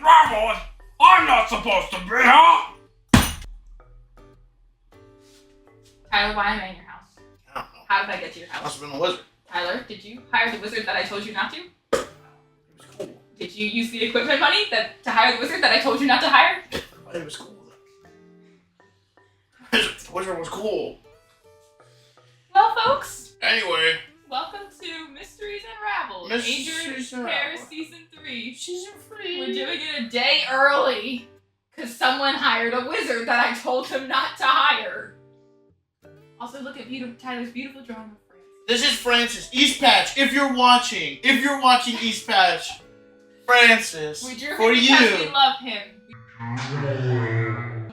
Unraveled? I'm not supposed to be here! Tyler, why am I in your house? I don't know. How did I get to your house? Must have been a wizard. Tyler, did you hire the wizard that I told you not to? It was cool. Did you use the equipment money to hire the wizard that I told you not to hire? It was cool. The wizard was cool. Well, folks, Anyway. welcome to Mysteries Unraveled. Mysteries Hare Unraveled. Season 3. Season 3. We're doing it a day early because someone hired a wizard that I told him not to hire. Also, look at Tyler's beautiful drawing of France. This is Francis. East Patch, if you're watching East Patch, Francis, We drew for him because you. we love him.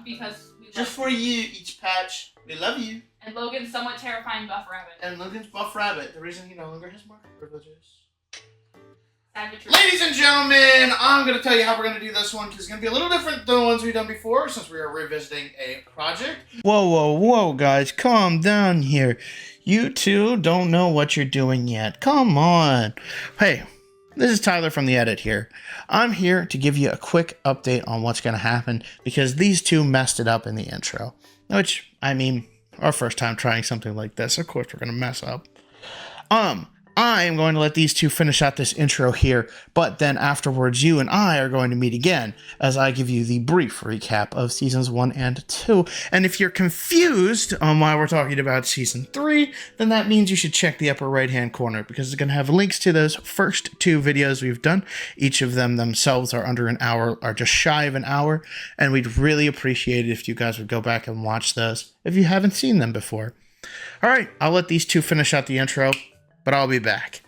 Because we love Just him. for you, East Patch. We love you. And Logan's somewhat terrifying buff rabbit. And Logan's buff rabbit, the reason he no longer has market privileges. Savagery. Ladies and gentlemen, I'm going to tell you how we're going to do this one because it's going to be a little different than the ones we've done before since we are revisiting a project. Whoa, guys, calm down here. You two don't know what you're doing yet. Come on. Hey, this is Tyler from the edit here. I'm here to give you a quick update on what's going to happen because these two messed it up in the intro. Which, I mean, our first time trying something like this, of course we're going to mess up. I am going to let these two finish out this intro here, but then afterwards you and I are going to meet again as I give you the brief recap of seasons 1 and 2. And if you're confused on why we're talking about season 3, then that means you should check the upper right hand corner because it's going to have links to those first 2 videos we've done. Each of them themselves are under an hour, are just shy of an hour, and we'd really appreciate it if you guys would go back and watch those if you haven't seen them before. All right, I'll let these two finish out the intro, but I'll be back.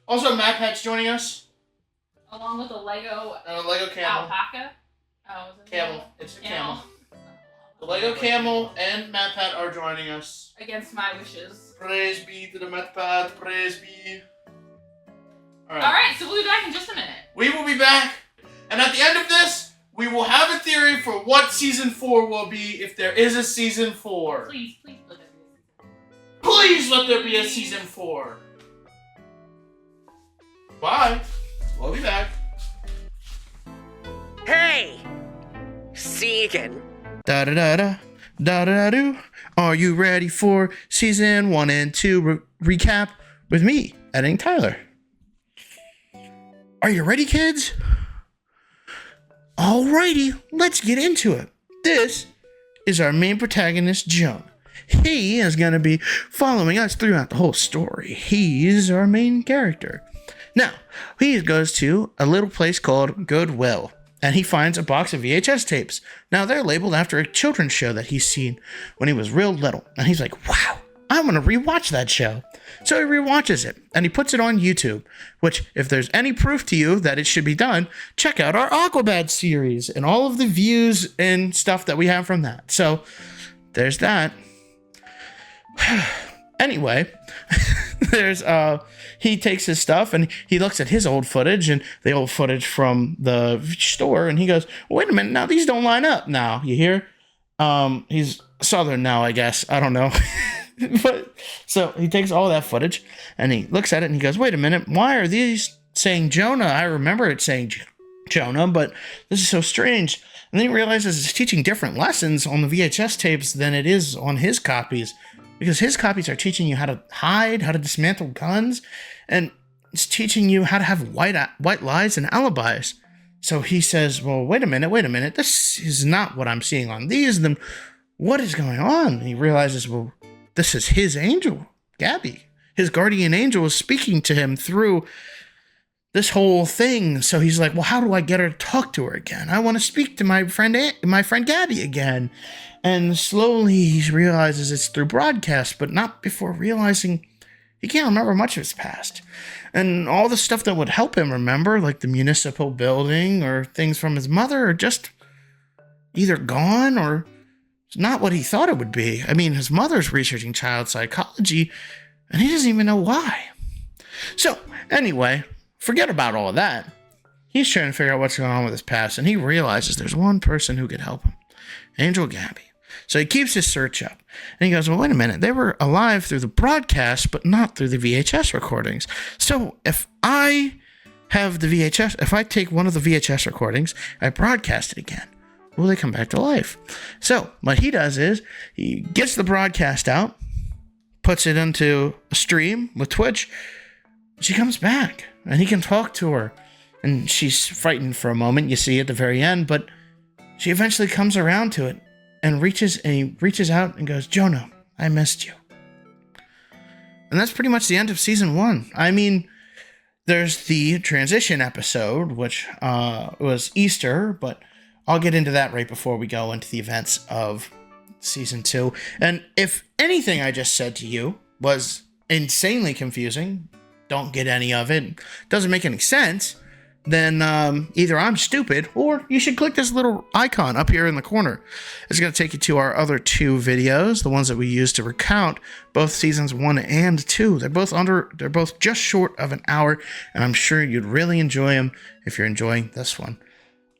Also, Matt Pat's joining us. Along with a Lego And a Lego camel. alpaca. Oh, is it Camel. It's a camel. The Lego camel and Matt Pat are joining us. Against my wishes. Praise be to the Matt Pat. Praise be. Alright, so we'll be back in just a minute. We will be back. And at the end of this, we will have a theory for what season 4 will be if there is a season 4. Please look at this. Please let there be a season 4. Bye. We'll be back. Hey! See you again. Da-da-da-da-da-da-do. Are you ready for season 1 and 2 recap with me, editing Tyler? Are you ready, kids? Alrighty, let's get into it. This is our main protagonist, Jonah. He is going to be following us throughout the whole story. He's our main character. Now, he goes to a little place called Goodwill, and he finds a box of VHS tapes. Now, they're labeled after a children's show that he's seen when he was real little. And he's like, wow, I want to rewatch that show. So he rewatches it, and he puts it on YouTube, which, if there's any proof to you that it should be done, check out our Aquabad series and all of the views and stuff that we have from that. So, there's that. Anyway, he takes his stuff and he looks at his old footage and the old footage from the store and he goes, wait a minute, now these don't line up now, you hear? He's Southern now, I guess. I don't know. But so he takes all that footage and he looks at it and he goes, wait a minute, why are these saying Jonah? I remember it saying Jonah, but this is so strange. And then he realizes it's teaching different lessons on the VHS tapes than it is on his copies. Because his copies are teaching you how to hide, how to dismantle guns, and it's teaching you how to have white lies and alibis. So he says, well, wait a minute, this is not what I'm seeing on these. Then what is going on? And he realizes, well, this is his angel, Gabby. His guardian angel is speaking to him through this whole thing. So he's like, well, how do I get her to talk to her again? I want to speak to my friend Gabby again. And slowly he realizes it's through broadcast, but not before realizing he can't remember much of his past. And all the stuff that would help him remember, like the municipal building or things from his mother, are just either gone or it's not what he thought it would be. I mean, his mother's researching child psychology, and he doesn't even know why. So, anyway, forget about all of that. He's trying to figure out what's going on with his past, and he realizes there's one person who could help him. Angel Gabby. So he keeps his search up. And he goes, well, wait a minute. They were alive through the broadcast, but not through the VHS recordings. So if I have the VHS, if I take one of the VHS recordings, I broadcast it again, will they come back to life? So what he does is he gets the broadcast out, puts it into a stream with Twitch. She comes back and he can talk to her, and she's frightened for a moment, you see at the very end, but she eventually comes around to it and reaches out and goes, Jonah, I missed you. And that's pretty much the end of season 1. I mean, there's the transition episode, which was Easter, but I'll get into that right before we go into the events of season 2. And if anything I just said to you was insanely confusing, don't get any of it, doesn't make any sense, then either I'm stupid or you should click this little icon up here in the corner. It's going to take you to our other 2 videos, the ones that we use to recount both seasons 1 and 2. They're both just short of an hour, and I'm sure you'd really enjoy them if you're enjoying this one.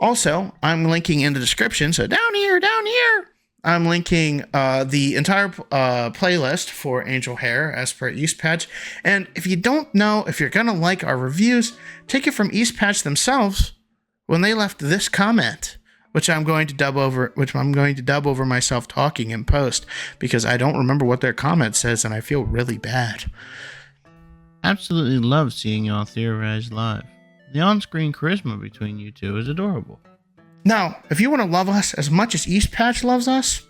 Also, I'm linking in the description, so down here, I'm linking the entire playlist for Angel Hare as per East Patch. And if you don't know if you're going to like our reviews, take it from East Patch themselves when they left this comment, which I'm going to dub over myself talking in post because I don't remember what their comment says and I feel really bad. Absolutely love seeing y'all theorize live. The on-screen charisma between you two is adorable. Now, if you want to love us as much as East Patch loves us,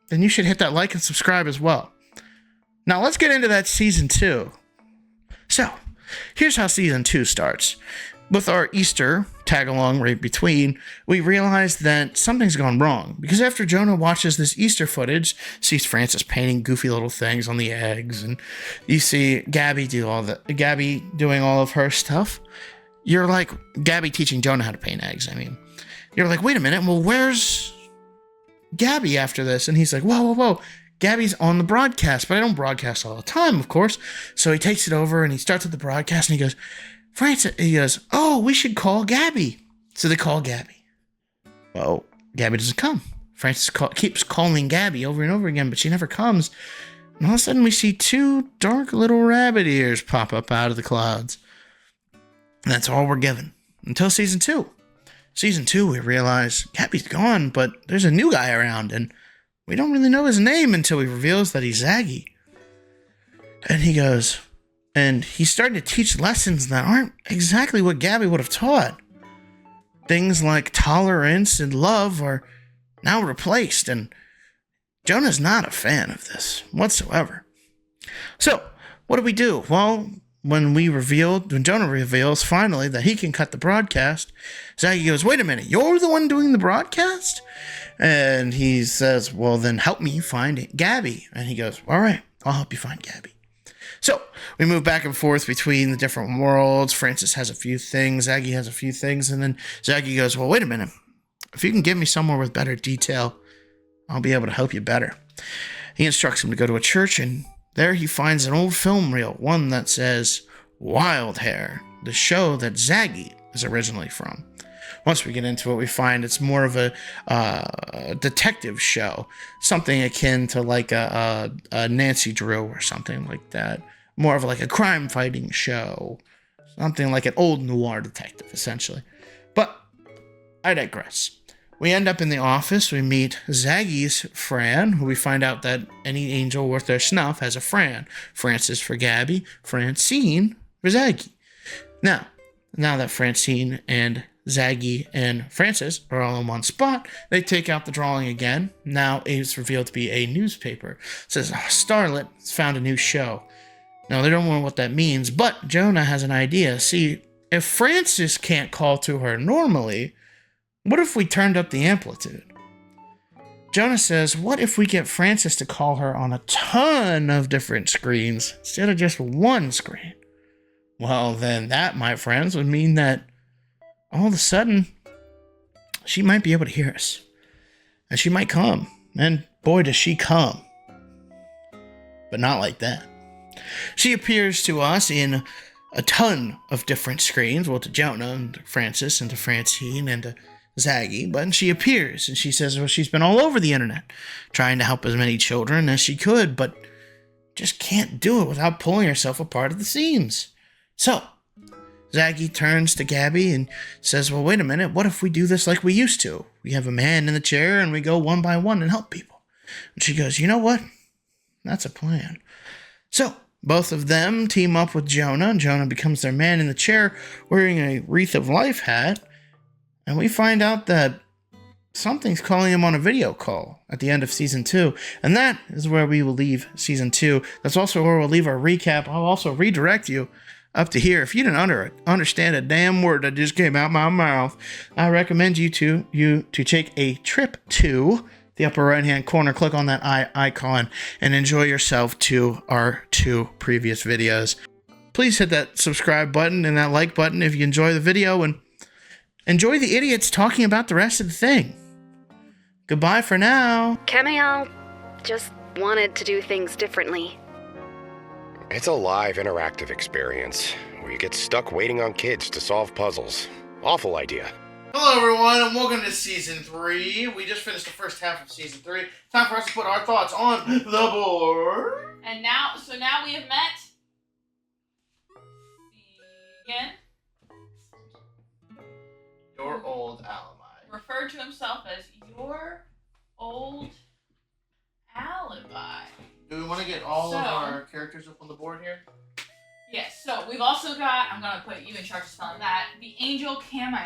then you should hit that like and subscribe as well. Now, let's get into that season 2. So, here's how season 2 starts. With our Easter tag-along right between, we realize that something's gone wrong. Because after Jonah watches this Easter footage, sees Francis painting goofy little things on the eggs, and you see Gabby doing all of her stuff, you're like, Gabby teaching Jonah how to paint eggs, You're like, wait a minute, well, where's Gabby after this? And he's like, whoa. Gabby's on the broadcast, but I don't broadcast all the time, of course. So he takes it over and he starts with the broadcast and he goes, Francis, oh, we should call Gabby. So they call Gabby. Well, Gabby doesn't come. Francis keeps calling Gabby over and over again, but she never comes. And all of a sudden we see 2 dark little rabbit ears pop up out of the clouds. And that's all we're given until season 2. Season 2, we realize Gabby's gone, but there's a new guy around, and we don't really know his name until he reveals that he's Zaggy. And he goes, and he's starting to teach lessons that aren't exactly what Gabby would have taught. Things like tolerance and love are now replaced, and Jonah's not a fan of this whatsoever. So, what do we do? Well, when Jonah reveals finally that he can cut the broadcast, Zaggy goes, wait a minute, you're the one doing the broadcast? And he says, well, then help me find Gabby. And he goes, all right, I'll help you find Gabby. So we move back and forth between the different worlds. Francis has a few things, Zaggy has a few things, and then Zaggy goes, well, wait a minute. If you can give me somewhere with better detail, I'll be able to help you better. He instructs him to go to a church, and there he finds an old film reel, one that says Wild Hare, the show that Zaggy is originally from. Once we get into it, we find it's more of a detective show, something akin to like a Nancy Drew or something like that. More of like a crime-fighting show, something like an old noir detective, essentially. But I digress. We end up in the office. We meet Zaggy's Fran, who we find out that any angel worth their snuff has a Fran. Francis for Gabby, Francine for Zaggy. Now that Francine and Zaggy and Francis are all in one spot, they take out the drawing again. Now it's revealed to be a newspaper. It says, Starlet has found a new show. Now, they don't know what that means, but Jonah has an idea. See, if Francis can't call to her normally, what if we turned up the amplitude? Jonah says, what if we get Francis to call her on a ton of different screens instead of just one screen? Well, then that, my friends, would mean that all of a sudden, she might be able to hear us. And she might come. And boy, does she come. But not like that. She appears to us in a ton of different screens. Well, to Jonah and to Francis and to Francine and to Zaggy. But she appears and she says, well, she's been all over the internet trying to help as many children as she could, but just can't do it without pulling herself apart at the seams. So, Zaggy turns to Gabby and says, well, wait a minute, what if we do this like we used to? We have a man in the chair and we go one by one and help people. And she goes, you know what? That's a plan. So, both of them team up with Jonah, and Jonah becomes their man in the chair wearing a Wreath of Life hat. And we find out that something's calling him on a video call at the end of Season 2. And that is where we will leave Season 2. That's also where we'll leave our recap. I'll also redirect you up to here. If you didn't understand a damn word that just came out my mouth, I recommend you to take a trip to the upper right-hand corner. Click on that icon and enjoy yourself to our 2 previous videos. Please hit that subscribe button and that like button if you enjoy the video, and enjoy the idiots talking about the rest of the thing. Goodbye for now. Cammy just wanted to do things differently. It's a live, interactive experience where you get stuck waiting on kids to solve puzzles. Awful idea. Hello, everyone, and welcome to Season 3. We just finished the first half of Season 3. Time for us to put our thoughts on the board. And now we have met Segan. Your old alibi. Referred to himself as your old alibi. Do we want to get all of our characters up on the board here? Yes, so we've also got, I'm going to put you in charge of spelling that, the Angel Cammy.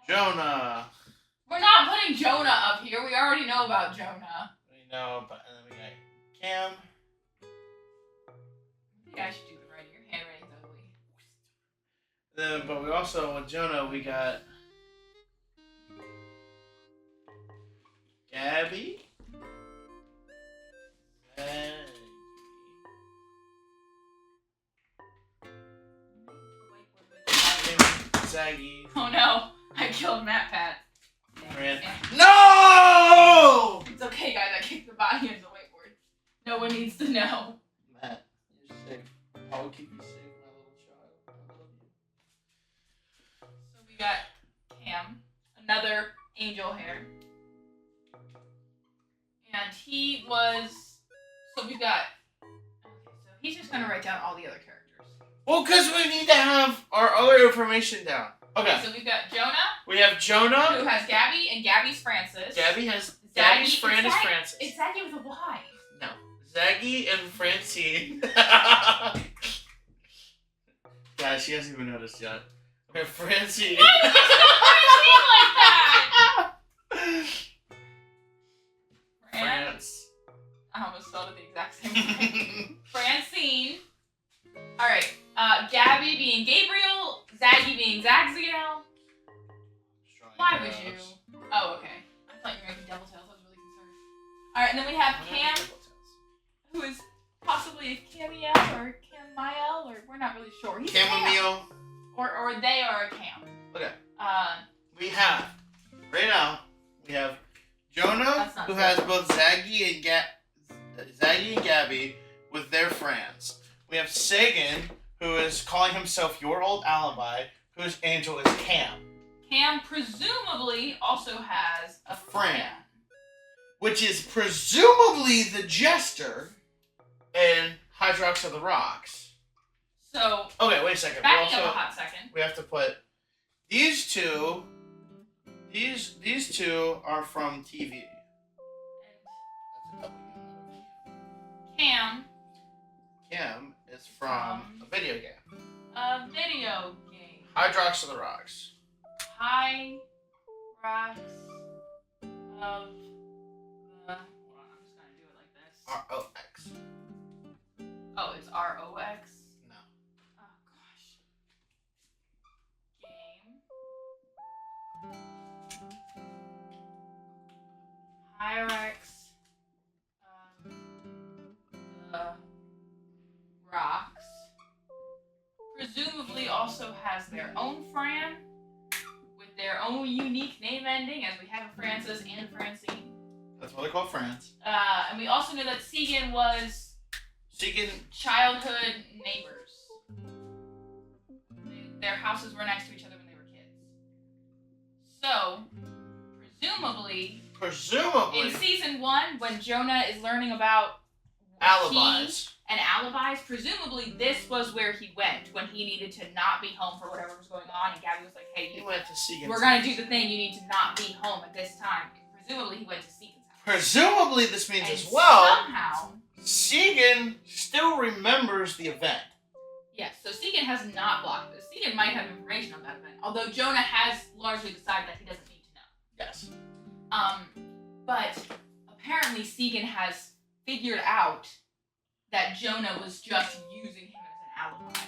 Jonah. We're not putting Jonah up here. We already know about Jonah. We know, but and then we got Cam. Maybe I should do the writing. Your handwriting's ugly. Then, but we also, with Jonah, we got Gabby. Zaggy. Oh no, I killed Matt Pat. No! It's okay, guys. I kicked the body into the whiteboard. No one needs to know. Matt, you're safe. I will keep you safe, my little child. I love you. So we got Cam, another angel hair. And he was... So we've got... Okay, so he's just going to write down all the other characters. Well, because we need to have our other information down. Okay. So we've got Jonah. We have Jonah. Who has Gabby, and Gabby's Francis. Gabby has... Zaggy, Gabby's friend is Francis. It's Zaggy with a Y. No. Zaggy and Francine. Guys, she hasn't even noticed yet. Okay, Francine. Why did you say Francine like that? France. I almost spelled it the exact same way. Francine. Alright. Gabby being Gabriel. Zaggy being Zagziel. Why would you? Oh, okay. I thought you were making devil tails. I was really concerned. Alright, and then we have Cam, who is possibly a Camiel or Camiel, or we're not really sure. He's Chamomile. Or they are a Cam. Okay. We have, right now, we have Jonah, who has both Zaggy and Gabby with their friends. We have Sagan, who is calling himself your old alibi, whose angel is Cam. Cam presumably also has a friend. Which is presumably the Jester in Hydrox of the Rocks. So, okay, wait a second. Backing up a hot second. We have to put these two. These two are from TV. Cam is from a video game. A video game. Hydrox of the Rocks. High Rocks of the... Hold on, I'm just gonna do it like this. R-O-X. Oh, it's R-O-X? No. Oh, gosh. Game. Hyrax of the Rocks. Presumably also has their own Fran with their own unique name ending, as we have a Francis and Francine. That's what they call France. And we also know that Segan was childhood neighbors. Their houses were next to each other when they were kids. So, presumably, in season 1, when Jonah is learning about alibis and alibis. Presumably, this was where he went when he needed to not be home for whatever was going on. And Gabby was like, "Hey, He went to Segan's we're gonna do the thing. You need to not be home at this time." Presumably, he went to Segan's house. Presumably, this means And as well, somehow, Segan still remembers the event. yes. So Segan has not blocked this. Segan might have information on that event, although Jonah has largely decided that he doesn't need to know. Yes. But apparently Segan has figured out that Jonah was just using him as an alibi.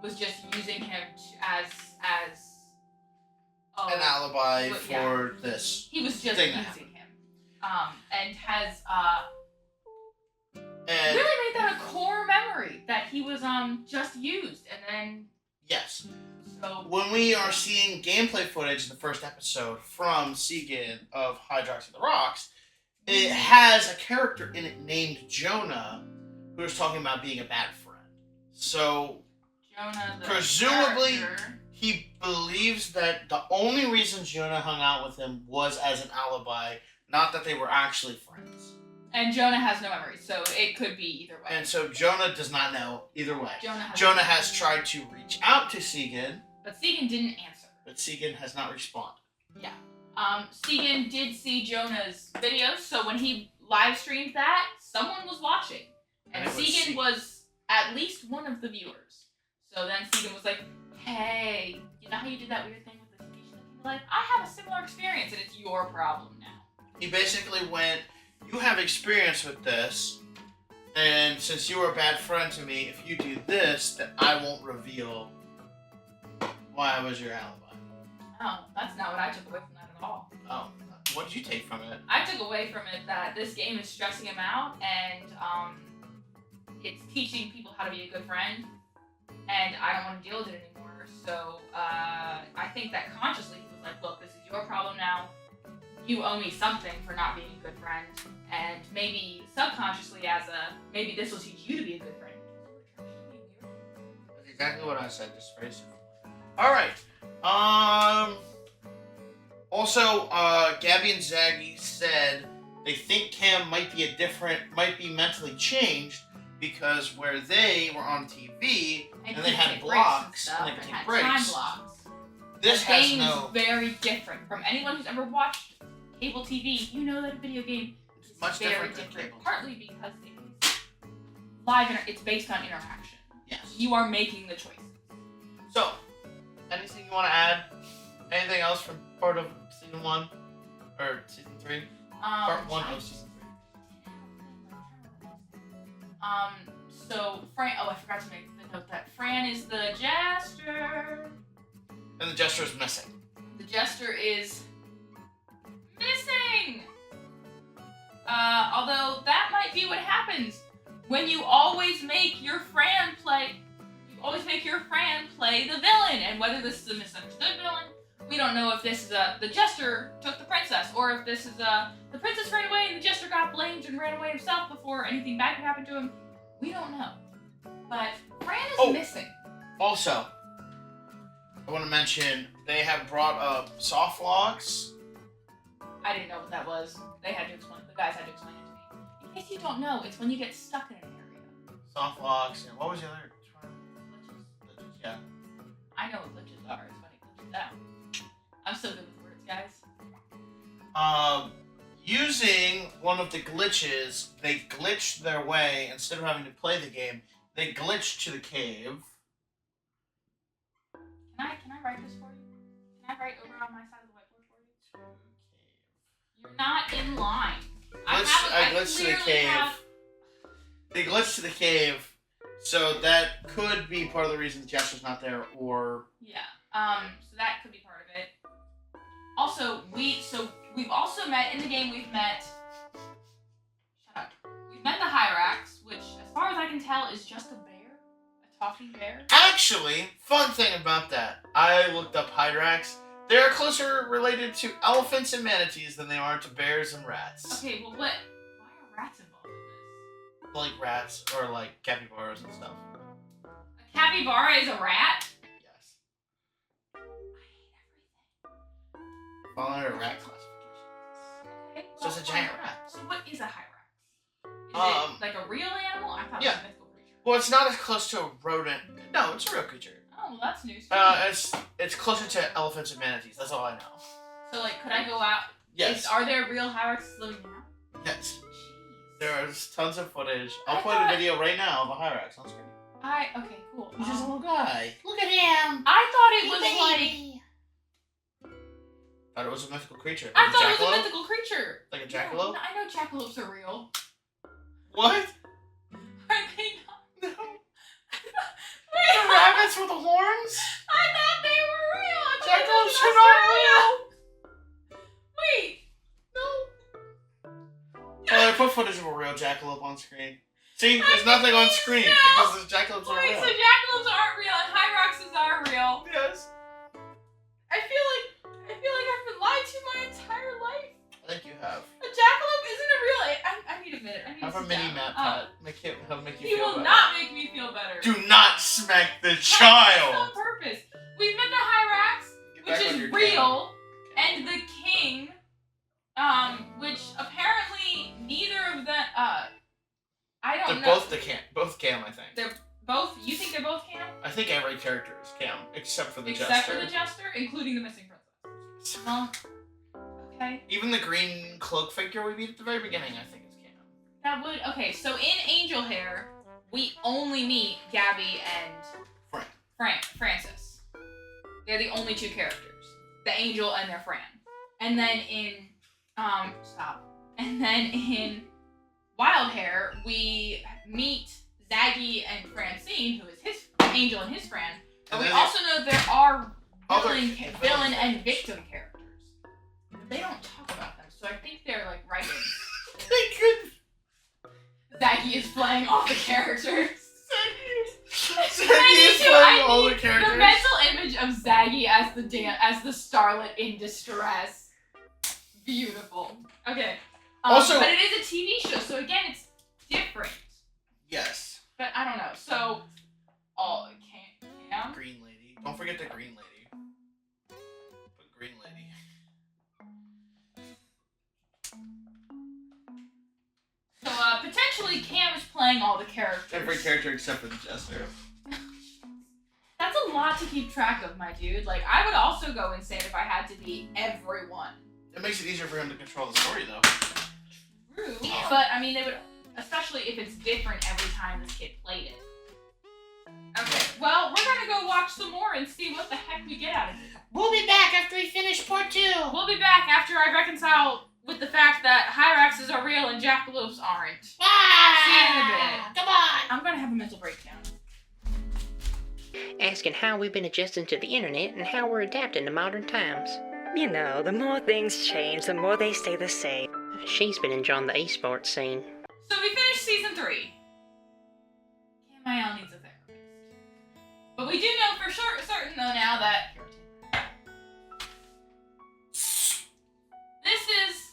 Was just using him as An alibi But, for this. he was just thing that using him. And has And really made that a core memory that he was just used, and then yes. so When we are seeing gameplay footage in the first episode from Segan of Hydrox and the Rocks, it has a character in it named Jonah who is talking about being a bad friend. So Jonah the presumably character, he believes that the only reason Jonah hung out with him was as an alibi, not that they were actually friends. and Jonah has no memory, so it could be either way. And so Jonah does not know either way. Jonah Has tried to reach out to Segan, but Segan didn't answer. but Segan has not responded. Yeah. Segan did see Jonah's videos, so when he live streamed that, someone was watching. And And it was Segan was at least one of the viewers. So then Segan was like, "Hey, you know how you did that weird thing with the vacation in life? I have a similar experience, and it's your problem now." He basically went, "You have experience with this, and since you are a bad friend to me, if you do this, then I won't reveal why I was your alibi." Oh, that's not what I took away from that at all. Oh, what did you take from it? I took away from it that this game is stressing him out, and it's teaching people how to be a good friend, and I don't want to deal with it anymore. So I think that consciously he was like, "Look, this is your problem now. You owe me something for not being a good friend," and maybe subconsciously maybe this will teach you to be a good friend. That's exactly what I said, just very simple. Alright. Also, Gabby and Zaggy said they think Cam might be mentally changed because where they were on TV and they had blocks and they could take breaks. Time blocks. This The has game no. is very different. From anyone who's ever watched cable TV, you know that a video game is Much very different than cable. Partly because it's it's based on interaction. Yes. You are making the choices. So, anything you want to add? Anything else from part of season 1 or season 3? Part 1 of season 3. So Fran. Oh, I forgot to make the note that Fran is the jester. And the gesture is missing. The jester is missing. Although that might be what happens when you always make your Fran play. You always make your Fran play the villain, and whether this is a misunderstood villain, we don't know if this is the jester took the princess, or if this is the princess ran away and the jester got blamed and ran away himself before anything bad could happen to him. We don't know. But Fran is missing. Also, I want to mention they have brought up soft locks. I didn't know what that was. They had to explain. The guys had to explain it to me. In case you don't know, it's when you get stuck in an area. Soft locks, and what was the other term? Glitches. Yeah. I know what glitches are. It's when it glitches out. I'm so good with words, guys. Using one of the glitches, they glitched their way, instead of having to play the game, they glitched to the cave. Can I write this for you? Can I write over on my side of the whiteboard for you? You're not in line. I glitched to the cave. They glitched to the cave, so that could be part of the reason the jester's not there, or... Yeah, so that could be part of it. Also, we've also met, in the game we've met... Shut up. We've met the Hyrax, which, as far as I can tell, is just a bear. A talking bear. Actually, fun thing about that, I looked up Hyrax. They're closer related to elephants and manatees than they are to bears and rats. Okay, well why are rats involved in this? Like rats, or like capybaras and stuff. A capybara is a rat? Yes. I hate everything. Fall under rat classification. Okay, So it's a giant rat. So what is a Hyrax? Is it like a real animal? I thought it Yeah. was a mythical creature. Well, it's not as close to a rodent. No, it's a real creature. Oh, well, that's news. It's closer to elephants and manatees. That's all I know. So, like, could I go out? Yes. Are there real Hyraxes living now? Yes. Jeez. There's tons of footage. I'll play the video right now of a Hyrax on screen. Okay, cool. He's just a little guy. Look at him. I thought it was Thought it was a mythical creature. I Like a thought it was a jackalope? mythical creature. Like a No, jackalope? I know jackalopes are real. What? Are they not? No. Wait, The rabbits with the horns? I thought they were real. I thought Jackalopes they are were not Australia. Wait. No. Well, I put footage of a real jackalope on screen. See, there's nothing on screen because the jackalopes are Wait, real. so jackalopes aren't real and Hyraxes are real. Yes. I feel like I've been lied to my entire life. I think you have. A jackalope isn't a real. I need a minute. I need Have to a sit mini down. map pad. Make you He feel will better. not make me feel better. Do not smack the On child. purpose. We've met the Hyrax, Get which back on is your real, and the king, which apparently neither of them. I don't They're know. both Cam, I think. They're both. You think they're both Cam? I think every character is Cam, except for the Except jester. for the jester, including the missing princess. Well, okay. Even the green cloak figure we meet at the very beginning, I think is Cam. That would okay. So in Angel Hair, we only meet Gabby and Francis. They're the only two characters. The Angel and their Fran. And then in And then in Wild Hair, we meet Zaggy and Francine, who is his Angel and his friend. But we also know there are villain and victim characters. They don't talk about them, so I think they're like writings. Zaggy is playing all the characters. Zaggy is playing all the characters. The mental image of Zaggy as the starlet in distress. Beautiful. Okay. Also, but it is a TV show, so again, it's different. Yes. But I don't know. So, Cam? Green lady. Don't forget the green lady. Put green lady. So, potentially Cam is playing all the characters. Every character except for the jester. That's a lot to keep track of, my dude. Like, I would also go insane if I had to be everyone. It makes it easier for him to control the story, though. True. But, I mean, they would, especially if it's different every time this kid played it. Okay, well, we're gonna go watch some more and see what the heck we get out of it. We'll be back after we finish part 2. We'll be back after I reconcile with the fact that Hyraxes are real and jackalopes aren't. See you in a bit. Come on. I'm gonna have a mental breakdown. Asking how we've been adjusting to the internet and how we're adapting to modern times. You know, the more things change, the more they stay the same. She's been enjoying the esports scene. So we finished season 3. Cam needs a therapist. But we do know for sure, certain though now that this is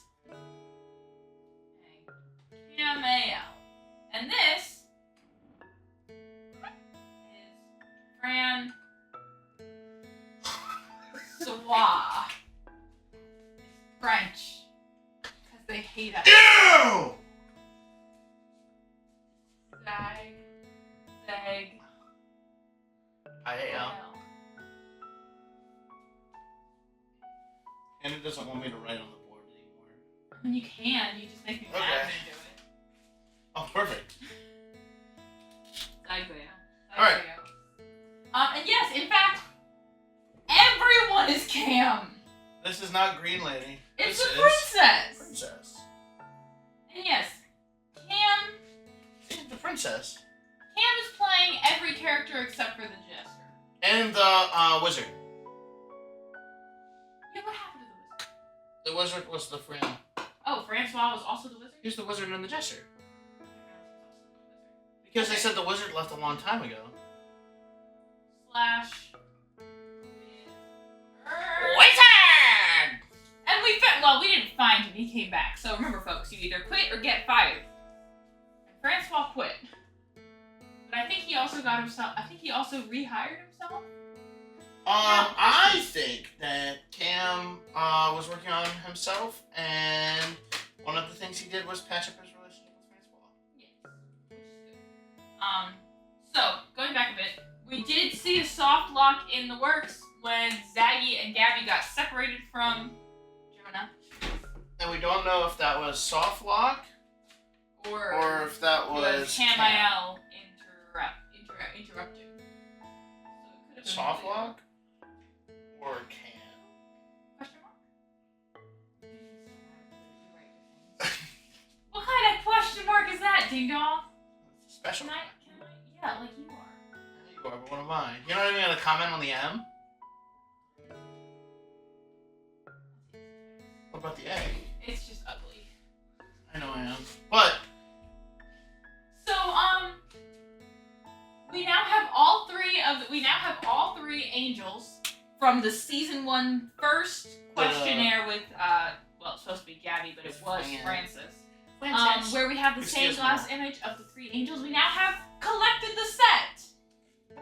Cam. And this is Fran Soie. French. Because they hate us. Ew! Zag. I And it doesn't want me to write on the board anymore. I mean, you can. You just make me mad when you do it. Oh, perfect. Alright. And yes, in fact, everyone is Cam. This is not Green Lady. It's this the is princess. Princess. And yes, Cam She's the princess. is playing every character except for the jester. And the wizard. Yeah, what happened to the wizard? The wizard was the friend. Oh, Francois was also the wizard? He's the wizard and the jester. Because they said the wizard left a long time ago. Slash Wizard! And we we didn't find him. He came back. So remember, folks, you either quit or get fired. And Francois quit. But I think he also got himself. I think he also rehired himself. I think that Cam was working on himself, and one of the things he did was patch up his relationship with Francois. Yes, which is good. see a soft lock in the works when Zaggy and Gabby got separated from Jonah. And we don't know if that was soft lock or if that was Camiel interrupting. So it could have been soft either. lock or can. Question mark? What kind of question mark is that, ding dong? Special. Can I? Yeah, like you are. Yeah, you are, but what am I? You're not even gonna comment on the M? What about the A? It's just ugly. I know I am. But So, we now have all three angels from the season 1 first questionnaire with well, it's supposed to be Gabby, but it was Francis. Where we have the same glass image of the 3 angels. We now have collected the set.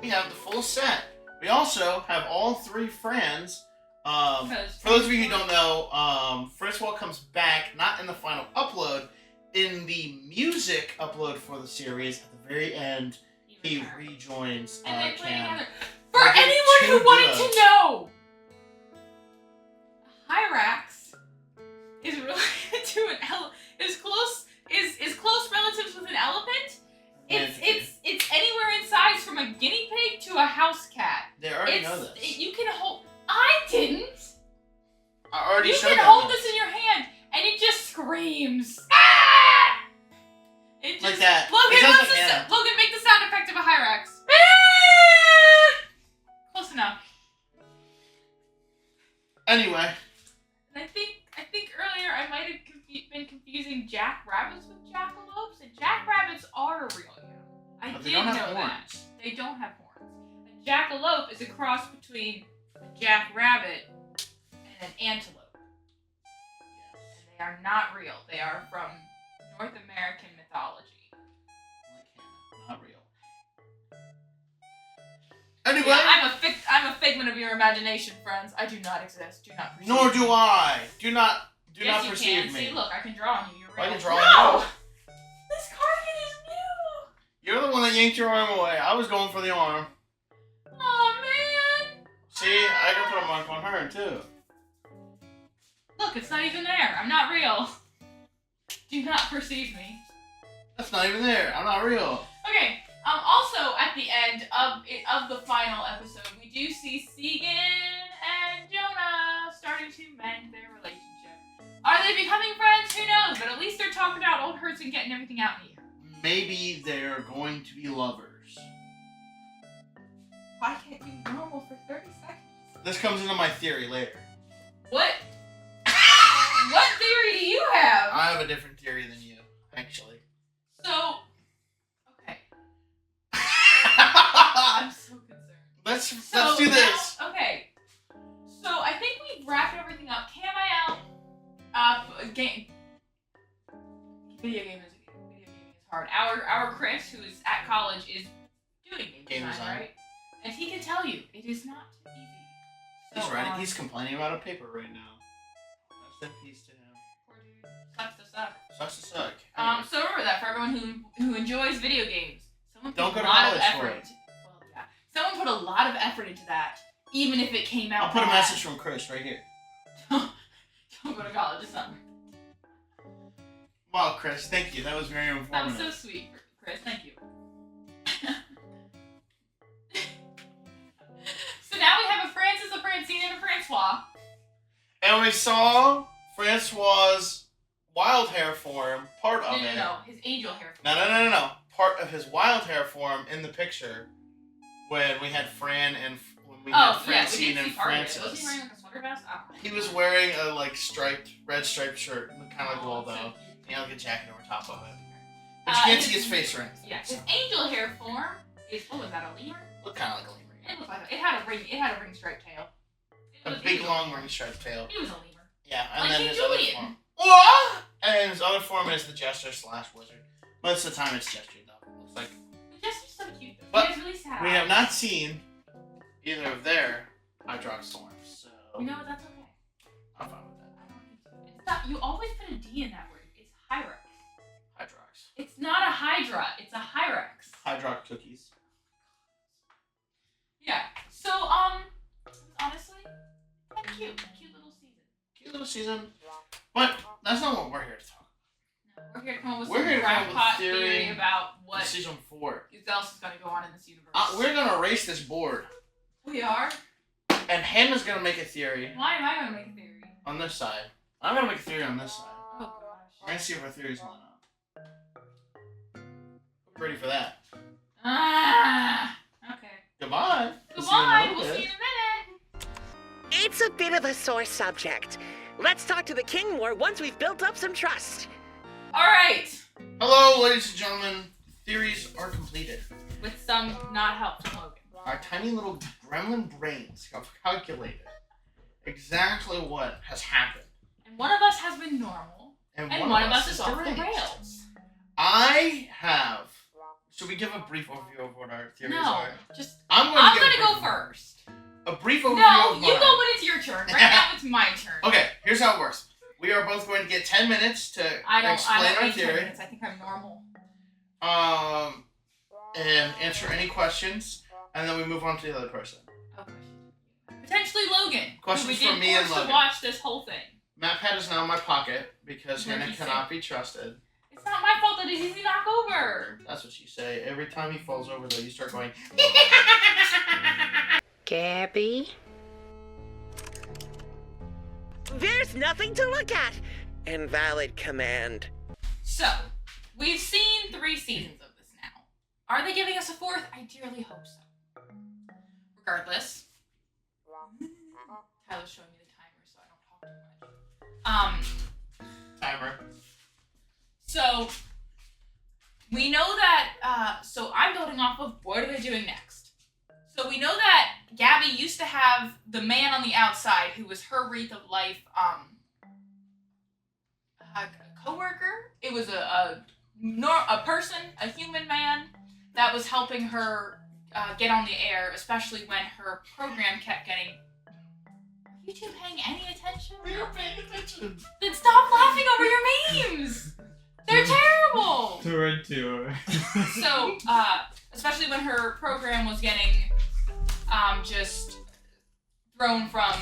we have the full set. We also have all 3 friends. For those of you who don't know, Francois comes back, not in the final upload, in the music upload for the series. At the very end, he rejoins and they play Cam. together. For anyone who wanted to know, Hyrax is related to an is close relatives with an elephant. It's anywhere in size from a guinea pig to a house cat. They already know this. You can hold. I didn't. I already You showed can them hold this. this in your hand, and it just screams. Ah! It just, Like that. Logan, It sounds what's like the Hannah. Logan, make the sound effect of a Hyrax. Ah! Close enough. Anyway, And I think earlier I might have been confusing jackrabbits with jackalopes, and jackrabbits are a real animal. I but did they don't know have that. horns. They don't have horns. A jackalope is a cross between a jackrabbit and an antelope. And they are not real. They are from North American mythology. Like Hannah, not real. Anyway, Yeah, I'm a figment of your imagination, friends. I do not exist. Do not perceive. nor do I. Do not Yes, you perceive can. me. See, look, I can draw on you. You're real. I can draw no! on you. This carpet is new. You're the one that yanked your arm away. I was going for the arm. Oh man! See, I can put a mark on her too. Look, it's not even there. I'm not real. Do not perceive me. That's not even there. I'm not real. Okay. Also, at the end of the final episode, we do see Segan and Jonah starting to mend their relationship. Are they becoming friends? Who knows? But at least they're talking about old hurts and getting everything out in the air. Maybe they're going to be lovers. Why can't you normal for 30 seconds? This comes into my theory later. What? What theory do you have? I have a different theory than you, actually. So, okay. I'm so concerned. Let's So do this. now- okay. So I think we've wrapped everything up. Camiel, video gaming is hard. Our Chris, who is at college, is doing game design, right? And he can tell you it is not easy. He's writing. He's complaining about a paper right now. Rest in peace to him. Poor dude. Sucks to suck. Sucks to suck. So remember that for everyone who enjoys video games. Someone put Don't go a to lot of college effort for it. into. Well, yeah. Someone put a lot of effort into that, even if it came out. I'll put a bad. message from Chris right here. Don't go to college. It's not. Wow, Chris, thank you. That was very That was informative. so sweet, Chris. Thank you. So now we have a Francis, a Francine, and a Francois. And we saw Francois' wild hair form, part of it. No. His angel hair. No. Part of his wild hair form in the picture when we had Fran and when we had Oh, yeah, we Francine did see and part of it. Francis. Was he wearing like a sweater vest? I don't know. He was wearing a red striped shirt, kind of like Oh, Waldo. so And he had like a jacket over top of it. Uh, But you can't his- see his face or anything. Yeah, his angel hair form is. Oh, was that a lemur? Looked kind of like a lemur. It looked like it had a ring. It had a ring striped tail. A big long ring striped tail. He was a lemur. Yeah, and Like then King his other Julian. form. What? And his other form is the jester / wizard. Most of the time it's gestured though. Looks like Just so cute. Though. But He has really sad we eyes. have not seen either of their Hydrox forms, so You know what? That's okay. I'm fine with that. I don't think so. It's not. You always put a D in that word. It's Hyrax. Hydrox. It's not a Hydra. It's a Hyrax. Hydrox cookies. Yeah. So, honestly, cute little season. Cute little season. But that's not what we're here to talk No, we're here to come up with We're here some to come up with crackpot theory theory about about. what Season 4. else is going to go on in this universe. We're gonna erase this board. We are? And Hannah's gonna make a theory Why am I going to make a theory? on this side. I'm gonna make a theory on this side. Oh, gosh. We're gonna see if our theories line up. Ready for that? Okay. Goodbye. Goodbye. We'll see you in a minute. It's a bit of a sore subject. Let's talk to the king more once we've built up some trust. All right. Hello, ladies and gentlemen. Theories are completed. With some not help from Logan. Our tiny little gremlin brains have calculated exactly what has happened. And one of us has been normal. And one of us is off the deranged. rails. I have. Should we give a brief overview of what our theories No. are? Just. I'm I'm give a going to go brief- first. A brief overview No, of you mine. go when it's your turn. Right now it's my turn. Okay, here's how it works. We are both going to get 10 minutes to I don't explain our need 10 theory. minutes. I think I'm normal. And answer any questions, and then we move on to the other person. Okay. Potentially Logan. Questions who we from did me and force Logan. to watch this whole thing. Map pad is now in my pocket because What Hannah did you cannot be trusted. It's not my fault that it's easy knock over. That's what you say. Every time he falls over, though, you start going. Gabby? There's nothing to look at. Invalid command. So, we've seen 3 seasons of this now. Are they giving us a 4th? I dearly hope so. Regardless. Tyler's showing me the timer so I don't talk too much. Timer. So, we know that, so I'm building off of what are they doing next? So we know that Gabby used to have the man on the outside who was her wreath of life, co-worker. It was a person, a human man that was helping her get on the air, especially when her program kept getting. Are you two paying any attention? We are paying attention. Then stop laughing over your memes. They're terrible. Tour. So, especially when her program was getting just thrown from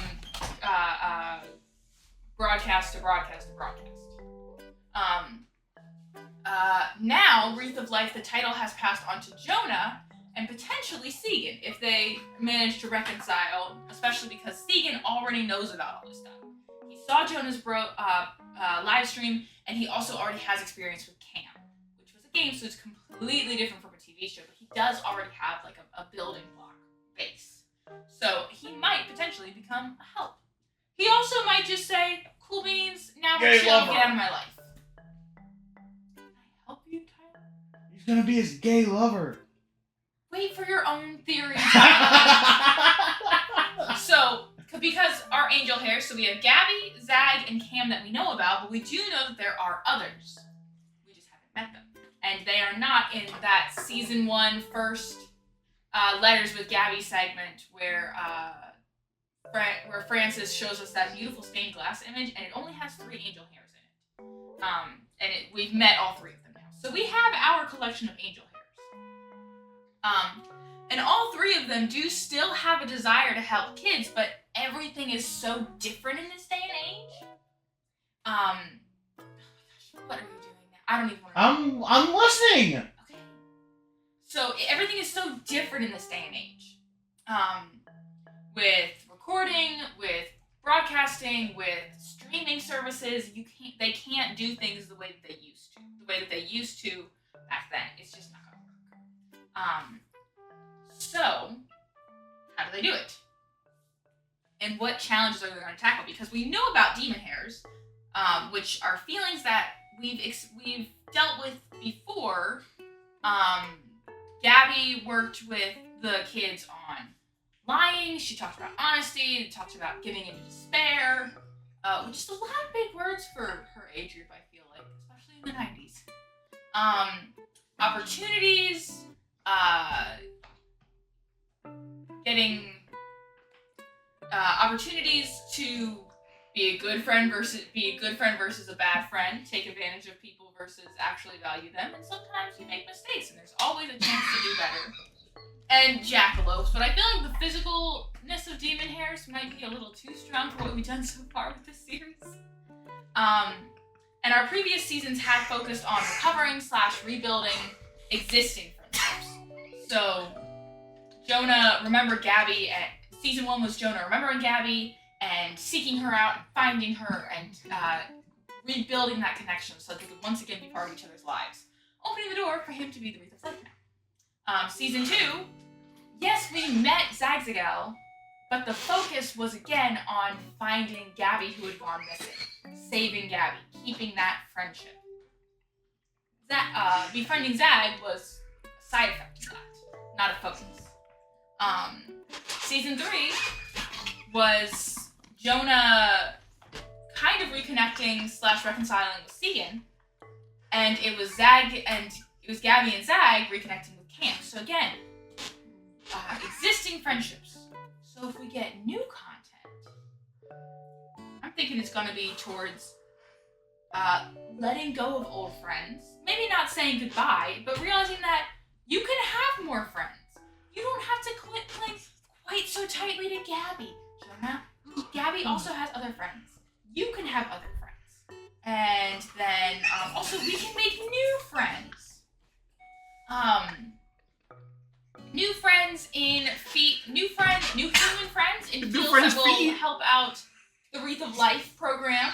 broadcast to broadcast to broadcast. Now, Wreath of Life, the title has passed on to Jonah and potentially Segan if they manage to reconcile, especially because Segan already knows about all this stuff. He saw Jonah's live stream, and he also already has experience with Cam, which was a game, so it's completely different from a TV show, but he does already have like a building block base. So he might potentially become a help. He also might just say, cool beans, now we're Gay chill, lover. get out of my life. Can I help you, Tyler? He's gonna be his gay lover. Wait for your own theory. So, because our angel hair, so we have Gabby, Zag, and Cam that we know about, but we do know that there are others. We just haven't met them. And they are not in that season 1 first Letters with Gabby segment where Francis shows us that beautiful stained glass image, and it only has 3 angel hairs in it. We've met all 3 of them now. So we have our collection of angel hairs. And all 3 of them do still have a desire to help kids, but everything is so different in this day and age. Oh my gosh, what are you doing now? I don't even want to. I'm listening. Okay. So everything is so different in this day and age. With recording, with broadcasting, with streaming services, they can't do things the way that they used to. The way that they used to back then. It's just not gonna work. So how do they do it? And what challenges are they going to tackle? Because we know about demon hairs, which are feelings that we've dealt with before. Gabby worked with the kids on lying. She talked about honesty. Talked about giving into despair, which is a lot of big words for her age group, I feel like, especially in the 90s. Opportunities, getting opportunities to be a good friend versus a bad friend, take advantage of people versus actually value them, and sometimes you make mistakes, and there's always a chance to do better. and jackalopes, but I feel like the physicalness of demon hairs might be a little too strong for what we've done so far with this series. And our previous seasons have focused on recovering / rebuilding existing friendships. So, Jonah, remember Gabby, season 1 was Jonah remembering Gabby and seeking her out, finding her, and rebuilding that connection so that they could once again be part of each other's lives. Opening the door for him to be the Wreath of Life now. Season 2, yes, we met Zagzagal, but the focus was again on finding Gabby who had gone missing. Saving Gabby, keeping that friendship. Befriending Zag was a side effect of that, not a focus. Season 3 was Jonah kind of reconnecting / reconciling with Segan, and it was Gabby and Zag reconnecting with Cam. So again, existing friendships. So if we get new content, I'm thinking it's gonna be towards letting go of old friends. Maybe not saying goodbye, but realizing that you can have more friends. You don't have to cling quite so tightly to Gabby, Jonah. Gabby also has other friends. You can have other friends. And then also we can make new friends. New friends in new human friends in fields that will help out the Wreath of Life program,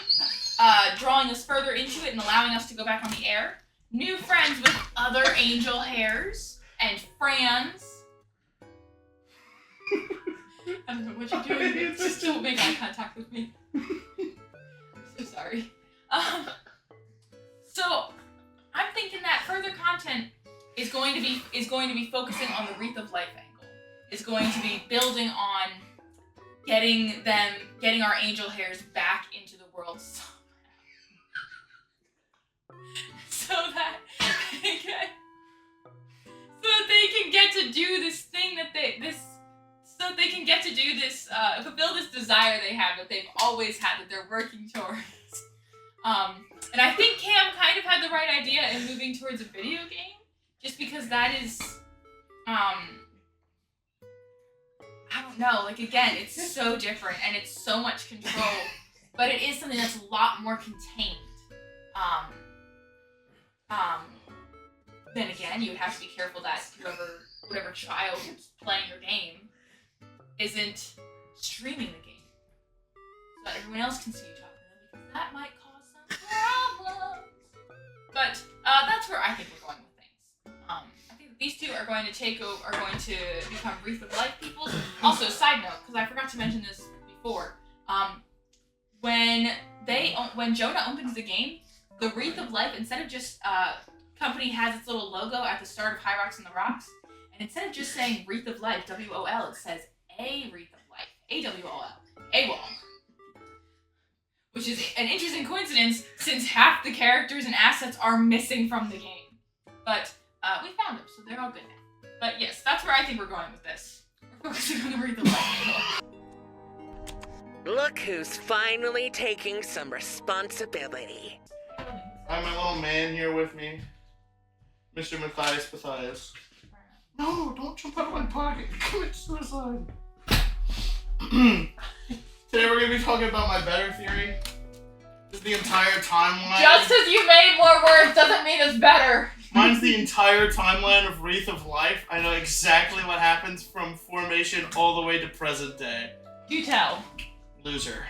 drawing us further into it and allowing us to go back on the air. New friends with other angel hairs and friends. I don't know what you're doing. Just don't make eye contact with me. I'm so sorry. So I'm thinking that further content is going to be focusing on the Wreath of Life angle. Is going to be building on getting our angel hairs back into the world so that they can get to do this thing fulfill this desire they have that they've always had, that they're working towards. And I think Cam kind of had the right idea in moving towards a video game, just because that is, I don't know, like again, it's so different and it's so much control, but it is something that's a lot more contained. Then again, you would have to be careful that whatever child is playing your game isn't streaming the game so that everyone else can see you talking to them, because that might cause some problems. But that's where I think we're going with things. I think that these two are going to become Wreath of Life people. Also, side note, because I forgot to mention this before, when Jonah opens the game, the Wreath of Life, instead of just company has its little logo at the start of High Rocks and the Rocks, and instead of just saying Wreath of Life, WOL, it says A Wreath of Life, AWOL, AWOL. Which is an interesting coincidence since half the characters and assets are missing from the game. But we found them, so they're all good now. But yes, that's where I think we're going with this. We're focusing on the Wreath of Life. Look who's finally taking some responsibility. I have my little man here with me. Mr. Matthias. No, don't jump out of my pocket. Commit suicide. Today we're going to be talking about my better theory. This is the entire timeline. Just because you made more words doesn't mean it's better. Mine's the entire timeline of Wreath of Life. I know exactly what happens from formation all the way to present day. Do tell. Loser.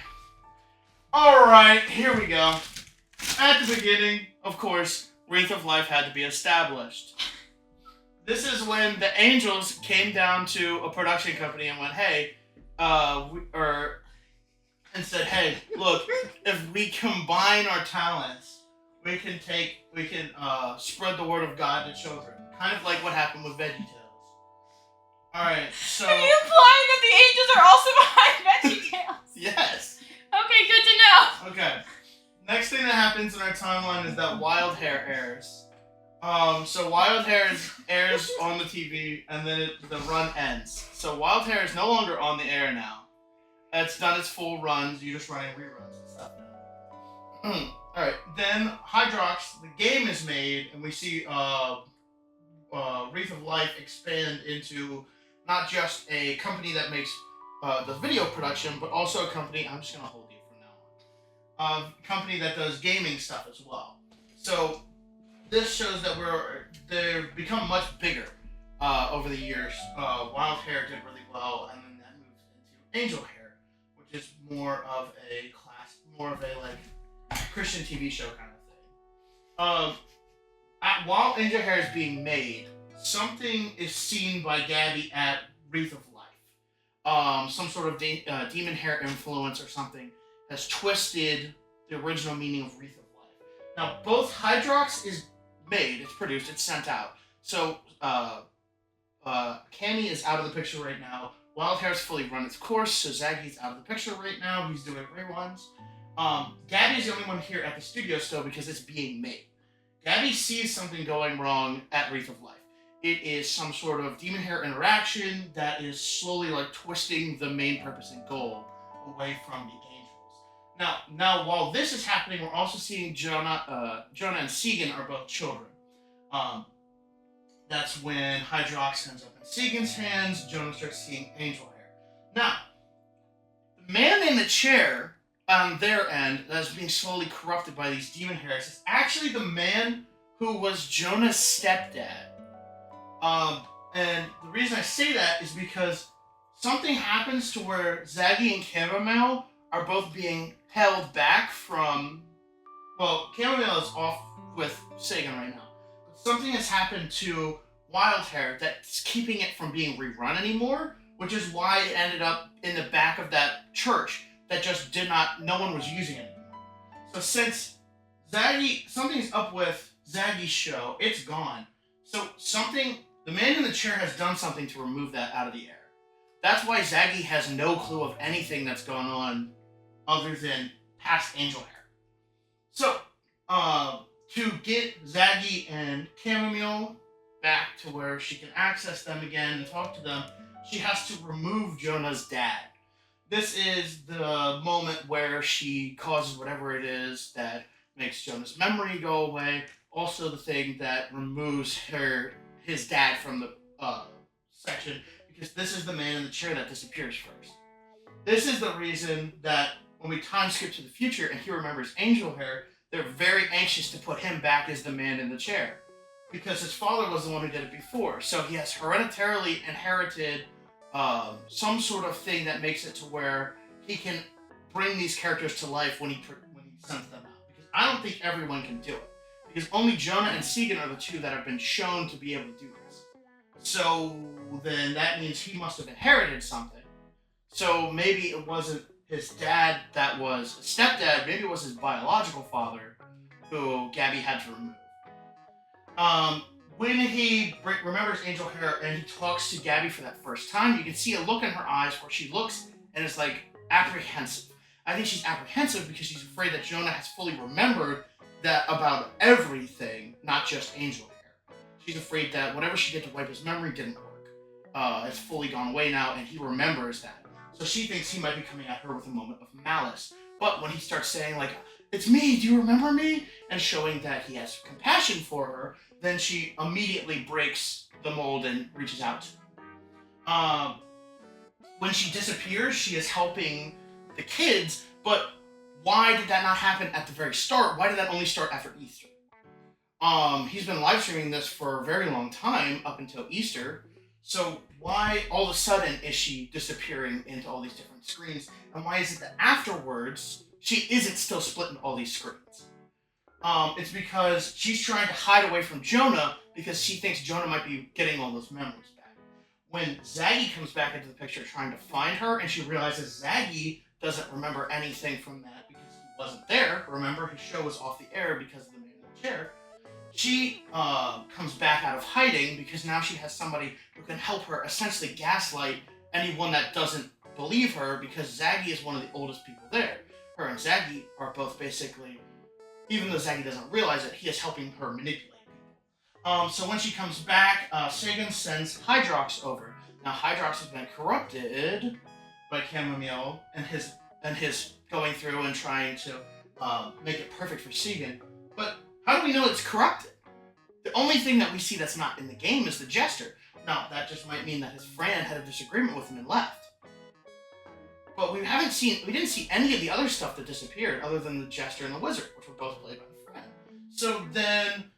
Alright, here we go. At the beginning, of course, Wreath of Life had to be established. This is when the Angels came down to a production company and went, hey, and said, hey, look, if we combine our talents, we can spread the word of God to children. Kind of like what happened with VeggieTales. Alright, so... Are you implying that the Angels are also behind VeggieTales? Yes. Okay, good to know. Okay. Next thing that happens in our timeline is that Wild Hare airs. So Wild Hare airs on the TV, and then the run ends. So Wild Hare is no longer on the air now. It's done its full runs. You're just running reruns and stuff now. Alright, then Hydrox, the game is made, and we see Wreath of Life expand into not just a company that makes the video production, but also a company, I'm just going to hold you from now on, a company that does gaming stuff as well. So this shows that they've become much bigger over the years. Wild Hare did really well, and then that moved into Angel Hare, which is more of a Christian TV show kind of thing. While Angel Hare is being made, something is seen by Gabby at Wreath of Life. Some sort of demon hair influence or something has twisted the original meaning of Wreath of Life. Now, both Hydrox is made, it's produced, it's sent out. So, Cammy is out of the picture right now. Wild Hare's fully run its course, so Zaggy's out of the picture right now. He's doing reruns. Gabby's the only one here at the studio still because it's being made. Gabby sees something going wrong at Wreath of Life. It is some sort of demon hair interaction that is slowly twisting the main purpose and goal away from the angels. Now, while this is happening, we're also seeing Jonah and Segan are both children. That's when Hydrox ends up in Segan's hands. Jonah starts seeing Angel Hair. Now, the man in the chair on their end that is being slowly corrupted by these demon hairs is actually the man who was Jonah's stepdad. And the reason I say that is because something happens to where Zaggy and Chamomile are both being held back from... Well, Chamomile is off with Sagan right now. But something has happened to Wild Hair that's keeping it from being rerun anymore, which is why it ended up in the back of that church that just no one was using it anymore. So since something's up with Zaggy's show, it's gone. So the man in the chair has done something to remove that out of the air. That's why Zaggy has no clue of anything that's going on other than past Angel Hair. So, to get Zaggy and Chamomile back to where she can access them again and talk to them, she has to remove Jonah's dad. This is the moment where she causes whatever it is that makes Jonah's memory go away. Also the thing that removes his dad from the section, because this is the man in the chair that disappears first. This is the reason that when we time skip to the future and he remembers Angel Hair, they're very anxious to put him back as the man in the chair. Because his father was the one who did it before. So he has hereditarily inherited some sort of thing that makes it to where he can bring these characters to life when he sends them out. Because I don't think everyone can do it. Because only Jonah and Segan are the two that have been shown to be able to do this. So then that means he must have inherited something. So maybe it wasn't his dad that was his stepdad, maybe it was his biological father who Gabby had to remove. When he remembers Angel Hair and he talks to Gabby for that first time, you can see a look in her eyes where she looks and is apprehensive. I think she's apprehensive because she's afraid that Jonah has fully remembered that about everything, not just Angel Hair. She's afraid that whatever she did to wipe his memory didn't work. It's fully gone away now and he remembers that. So she thinks he might be coming at her with a moment of malice. But when he starts saying it's me, do you remember me? And showing that he has compassion for her, then she immediately breaks the mold and reaches out to him. When she disappears, she is helping the kids, but why did that not happen at the very start? Why did that only start after Easter? He's been live streaming this for a very long time, up until Easter, so why all of a sudden is she disappearing into all these different screens? And why is it that afterwards, she isn't still split into all these screens? It's because she's trying to hide away from Jonah because she thinks Jonah might be getting all those memories back. When Zaggy comes back into the picture trying to find her and she realizes Zaggy doesn't remember anything from that because he wasn't there. Remember, his show was off the air because of the man in the chair. She comes back out of hiding because now she has somebody who can help her essentially gaslight anyone that doesn't believe her because Zaggy is one of the oldest people there. Her and Zaggy are both basically, even though Zaggy doesn't realize it, he is helping her manipulate people. So when she comes back, Sagan sends Hydrox over. Now Hydrox has been corrupted by Chamomile and his going through and trying to make it perfect for Segan. But how do we know it's corrupted? The only thing that we see that's not in the game is the jester. Now, that just might mean that his friend had a disagreement with him and left. But we didn't see any of the other stuff that disappeared other than the jester and the wizard, which were both played by the friend. So then,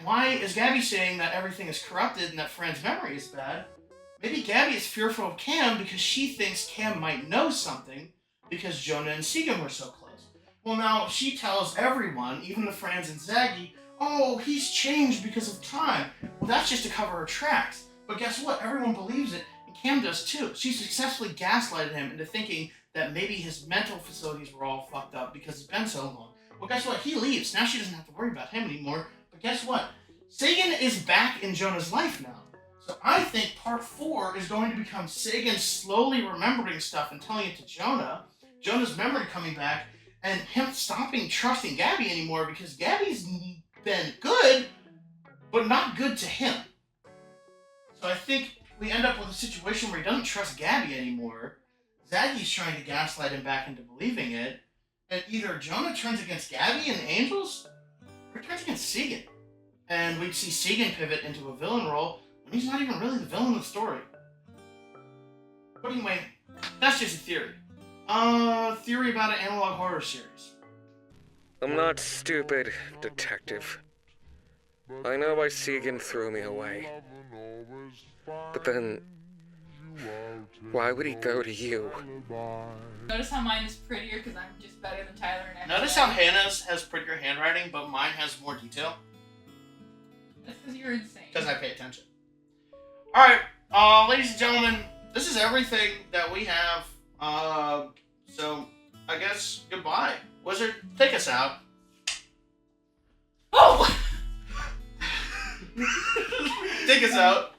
why is Gabby saying that everything is corrupted and that Fran's memory is bad? Maybe Gabby is fearful of Cam because she thinks Cam might know something because Jonah and Segan were so close. Well, now she tells everyone, even the Franz and Zaggy, oh, he's changed because of time. Well, that's just to cover her tracks. But guess what? Everyone believes it, and Cam does too. She successfully gaslighted him into thinking that maybe his mental facilities were all fucked up because it's been so long. Well, guess what? He leaves. Now she doesn't have to worry about him anymore. But guess what? Sagan is back in Jonah's life now. So I think part 4 is going to become Sagan slowly remembering stuff and telling it to Jonah, Jonah's memory coming back, and him stopping trusting Gabby anymore because Gabby's been good, but not good to him. So I think we end up with a situation where he doesn't trust Gabby anymore. Zaggy's trying to gaslight him back into believing it, and either Jonah turns against Gabby and the Angels, or he turns against Segan. And we'd see Segan pivot into a villain role when he's not even really the villain of the story. But anyway, that's just a theory. Theory about an analog horror series. I'm not stupid, detective. I know why Segan threw me away. But then, why would he go to you? Notice how mine is prettier because I'm just better than Tyler and everything. Notice how Hannah's has prettier handwriting, but mine has more detail. That's because you're insane. Because I pay attention. Alright, ladies and gentlemen, this is everything that we have. So, I guess goodbye. Wizard, take us out. Oh! Take us out.